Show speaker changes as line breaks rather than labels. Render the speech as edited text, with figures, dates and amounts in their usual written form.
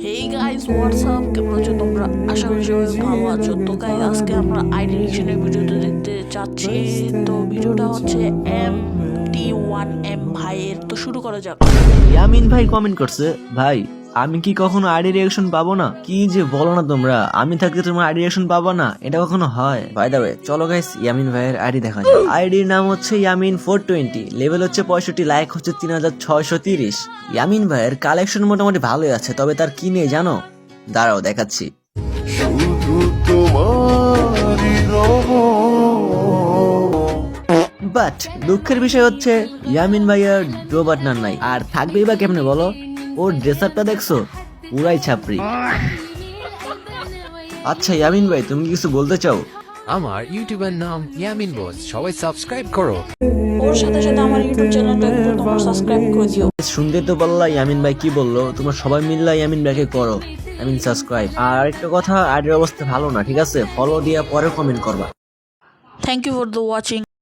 Hey guys WhatsApp, কেমন আছো তোমরা? আশা করি সবাই ভালো আছো। তো গাইস আজকে আমরা আইডি রিকশনের ভিডিওটা দেখতে চাচ্ছি। তো ভিডিওটা হচ্ছে MT1M ভাইয়ের। তো শুরু করা যাক।
ইয়ামিন ভাই কমেন্ট করছে, ভাই আমি কি কখনো আইডি রিঅ্যাকশন পাবো না? কি যে বলো না তোমরা, আমি থাকতে তোমার আইডি রিঅ্যাকশন পাবো না? এটা কখনো হয়? বাই দ্য ওয়ে, চলো গাইস ইয়ামিন ভাইয়ের আইডি দেখা যাক। আইডির নাম হচ্ছে ইয়ামিন 420, লেভেল হচ্ছে 65, লাইক হচ্ছে 3630। ইয়ামিন ভাইয়ের কালেকশন মোটামুটি ভালোই আছে, তবে তার কি নেই জানো? দাঁড়াও দেখাচ্ছি।
শুধু তোমারই রব।
বাট দুঃখের বিষয় হচ্ছে ইয়ামিন ভাইয়ার ড্র বাটনার নাই। আর থাকবেই বা কেমনে বলো? ওর ড্রেস আপটা দেখছো, পুরাই ছাপরি। আচ্ছা ইয়ামিন ভাই, তুমি কি কিছু বলতে চাও?
আমার ইউটিউবের নাম ইয়ামিন বস, সবাই সাবস্ক্রাইব করো।
ওর সাথে সাথে আমার ইউটিউব চ্যানেলটা একটু তোমরা সাবস্ক্রাইব করে দিও।
শুনতে তো পারলা ইয়ামিন ভাই কি বললো, তোমরা সবাই মিললা ইয়ামিন ভাইকে করো, আই মিন সাবস্ক্রাইব। আর একটা কথা, আইডির অবস্থা ভালো না, ঠিক আছে? ফলো দিয়া পরে কমেন্ট করবা।
Thank you for the watching.